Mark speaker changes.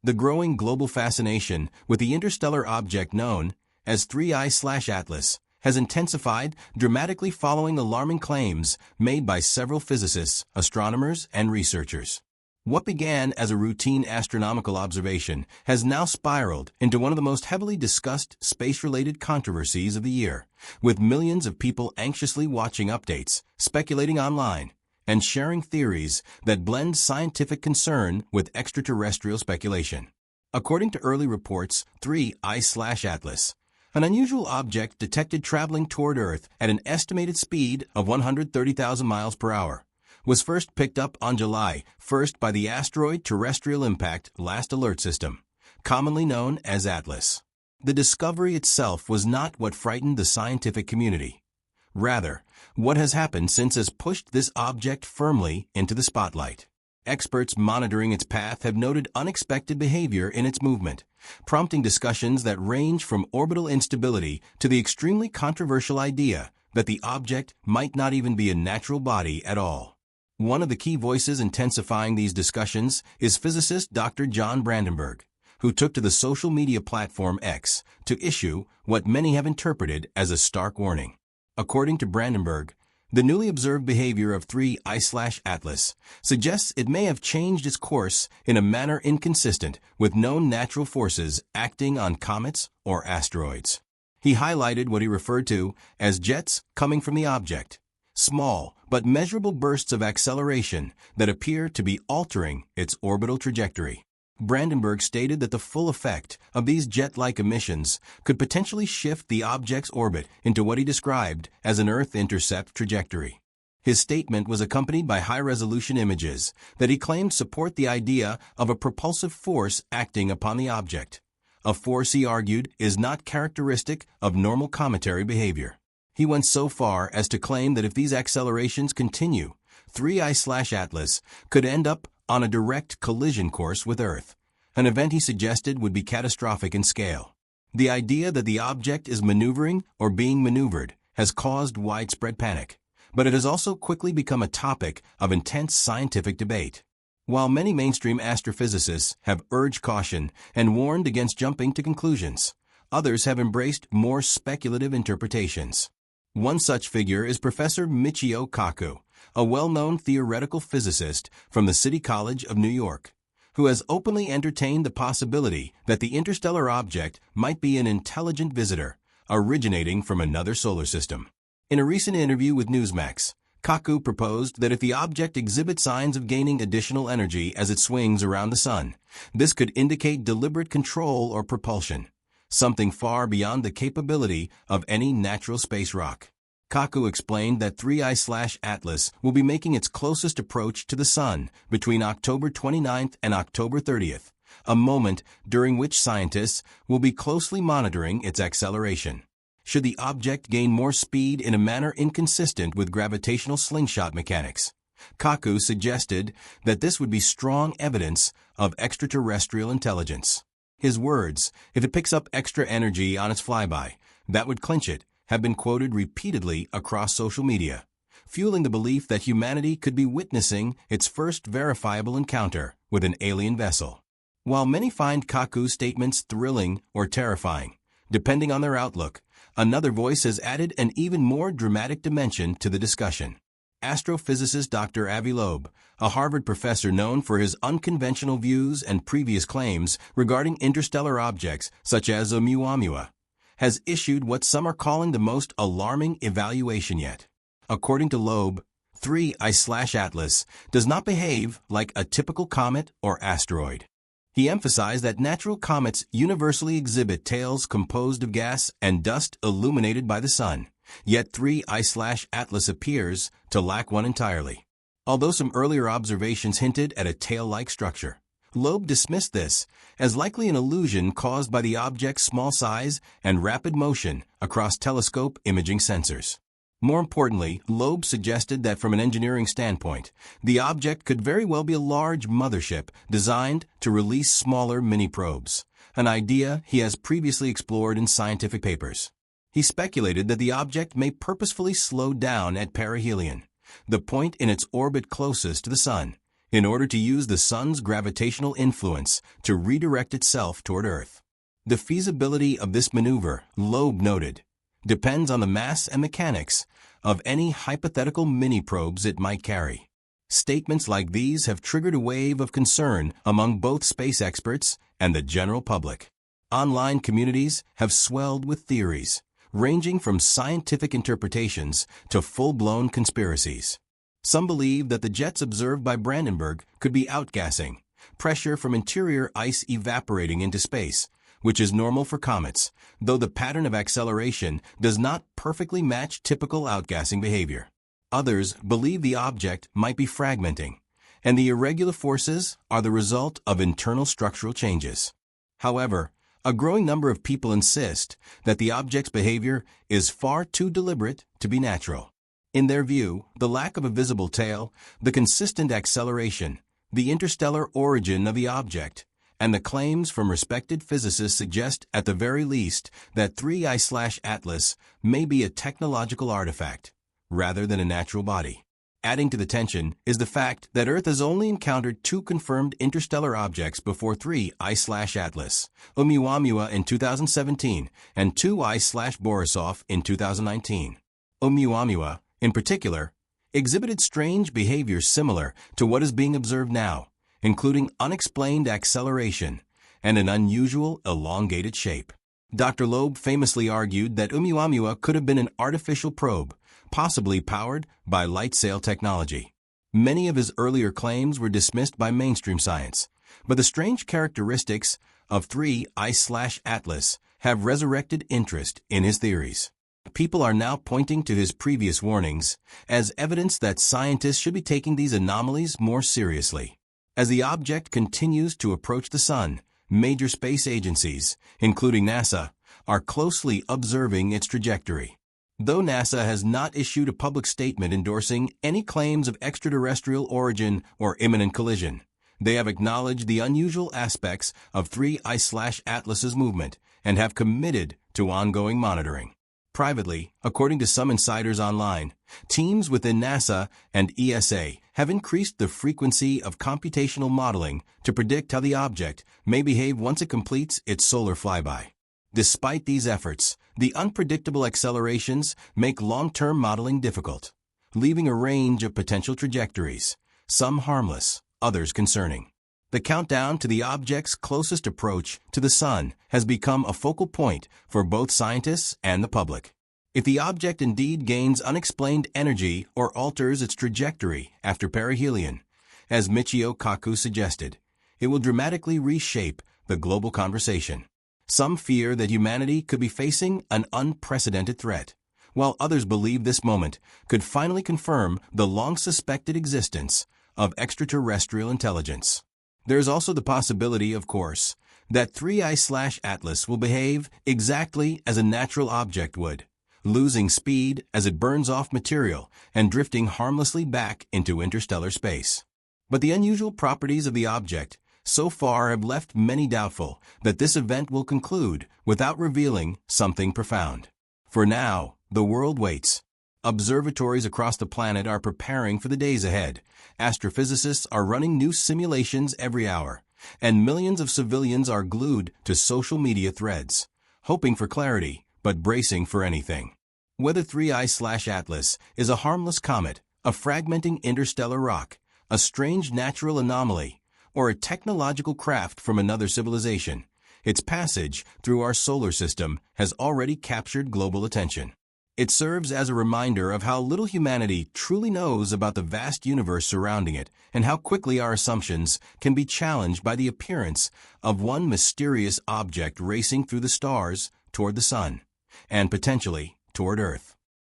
Speaker 1: The growing global fascination with the interstellar object known as 3I/Atlas has intensified dramatically following alarming claims made by several physicists, astronomers, and researchers. What began as a routine astronomical observation has now spiraled into one of the most heavily discussed space-related controversies of the year, with millions of people anxiously watching updates, speculating online, and sharing theories that blend scientific concern with extraterrestrial speculation. According to early reports, 3I/Atlas, an unusual object detected traveling toward Earth at an estimated speed of 130,000 miles per hour, was first picked up on July 1st by the Asteroid Terrestrial Impact Last Alert System, commonly known as ATLAS. The discovery itself was not what frightened the scientific community. Rather, what has happened since has pushed this object firmly into the spotlight. Experts monitoring its path have noted unexpected behavior in its movement, prompting discussions that range from orbital instability to the extremely controversial idea that the object might not even be a natural body at all. One of the key voices intensifying these discussions is physicist Dr. John Brandenburg, who took to the social media platform X to issue what many have interpreted as a stark warning. According to Brandenburg, the newly observed behavior of 3I/Atlas suggests it may have changed its course in a manner inconsistent with known natural forces acting on comets or asteroids. He highlighted what he referred to as jets coming from the object, small but measurable bursts of acceleration that appear to be altering its orbital trajectory. Brandenburg stated that the full effect of these jet-like emissions could potentially shift the object's orbit into what he described as an Earth intercept trajectory. His statement was accompanied by high-resolution images that he claimed support the idea of a propulsive force acting upon the object, a force he argued is not characteristic of normal cometary behavior. He went so far as to claim that if these accelerations continue, 3I/Atlas could end up on a direct collision course with Earth, an event he suggested would be catastrophic in scale. The idea that the object is maneuvering or being maneuvered has caused widespread panic, but it has also quickly become a topic of intense scientific debate. While many mainstream astrophysicists have urged caution and warned against jumping to conclusions, others have embraced more speculative interpretations. One such figure is Professor Michio Kaku, a well-known theoretical physicist from the City College of New York, who has openly entertained the possibility that the interstellar object might be an intelligent visitor originating from another solar system. In a recent interview with Newsmax, Kaku proposed that if the object exhibits signs of gaining additional energy as it swings around the sun, this could indicate deliberate control or propulsion, something far beyond the capability of any natural space rock. Kaku explained that 3I/Atlas will be making its closest approach to the Sun between October 29th and October 30th, a moment during which scientists will be closely monitoring its acceleration. Should the object gain more speed in a manner inconsistent with gravitational slingshot mechanics, Kaku suggested that this would be strong evidence of extraterrestrial intelligence. His words, "If it picks up extra energy on its flyby, that would clinch it," have been quoted repeatedly across social media, fueling the belief that humanity could be witnessing its first verifiable encounter with an alien vessel. While many find Kaku's statements thrilling or terrifying, depending on their outlook, another voice has added an even more dramatic dimension to the discussion. Astrophysicist Dr. Avi Loeb, a Harvard professor known for his unconventional views and previous claims regarding interstellar objects such as Oumuamua, has issued what some are calling the most alarming evaluation yet. According to Loeb, 3I/Atlas does not behave like a typical comet or asteroid. He emphasized that natural comets universally exhibit tails composed of gas and dust illuminated by the sun, yet 3I/Atlas appears to lack one entirely. Although some earlier observations hinted at a tail-like structure, Loeb dismissed this as likely an illusion caused by the object's small size and rapid motion across telescope imaging sensors. More importantly, Loeb suggested that from an engineering standpoint, the object could very well be a large mothership designed to release smaller mini-probes, an idea he has previously explored in scientific papers. He speculated that the object may purposefully slow down at perihelion, the point in its orbit closest to the sun, in order to use the sun's gravitational influence to redirect itself toward Earth. The feasibility of this maneuver, Loeb noted, depends on the mass and mechanics of any hypothetical mini-probes it might carry. Statements like these have triggered a wave of concern among both space experts and the general public. Online communities have swelled with theories, ranging from scientific interpretations to full-blown conspiracies. Some believe that the jets observed by Brandenburg could be outgassing, pressure from interior ice evaporating into space, which is normal for comets, though the pattern of acceleration does not perfectly match typical outgassing behavior. Others believe the object might be fragmenting, and the irregular forces are the result of internal structural changes. However, a growing number of people insist that the object's behavior is far too deliberate to be natural. In their view, the lack of a visible tail, the consistent acceleration, the interstellar origin of the object, and the claims from respected physicists suggest at the very least that 3I/Atlas may be a technological artifact, rather than a natural body. Adding to the tension is the fact that Earth has only encountered 2 confirmed interstellar objects before 3I/Atlas, Oumuamua in 2017 and 2I/Borisov in 2019. Oumuamua, in particular, exhibited strange behavior similar to what is being observed now, including unexplained acceleration and an unusual elongated shape. Dr. Loeb famously argued that Oumuamua could have been an artificial probe, possibly powered by light sail technology. Many of his earlier claims were dismissed by mainstream science, but the strange characteristics of 3I/Atlas have resurrected interest in his theories. People are now pointing to his previous warnings as evidence that scientists should be taking these anomalies more seriously. As the object continues to approach the sun, major space agencies, including NASA, are closely observing its trajectory. Though NASA has not issued a public statement endorsing any claims of extraterrestrial origin or imminent collision, they have acknowledged the unusual aspects of 3I/Atlas's movement and have committed to ongoing monitoring. Privately, according to some insiders online, teams within NASA and ESA have increased the frequency of computational modeling to predict how the object may behave once it completes its solar flyby. Despite these efforts, the unpredictable accelerations make long-term modeling difficult, leaving a range of potential trajectories, some harmless, others concerning. The countdown to the object's closest approach to the sun has become a focal point for both scientists and the public. If the object indeed gains unexplained energy or alters its trajectory after perihelion, as Michio Kaku suggested, it will dramatically reshape the global conversation. Some fear that humanity could be facing an unprecedented threat, while others believe this moment could finally confirm the long-suspected existence of extraterrestrial intelligence. There is also the possibility, of course, that 3I/Atlas will behave exactly as a natural object would, losing speed as it burns off material and drifting harmlessly back into interstellar space. But the unusual properties of the object so far have left many doubtful that this event will conclude without revealing something profound. For now, the world waits. Observatories across the planet are preparing for the days ahead. Astrophysicists are running new simulations every hour, and millions of civilians are glued to social media threads, hoping for clarity but bracing for anything. Whether 3I/Atlas is a harmless comet, a fragmenting interstellar rock, a strange natural anomaly, or a technological craft from another civilization, its passage through our solar system has already captured global attention. It serves as a reminder of how little humanity truly knows about the vast universe surrounding it and how quickly our assumptions can be challenged by the appearance of one mysterious object racing through the stars toward the sun and potentially toward Earth.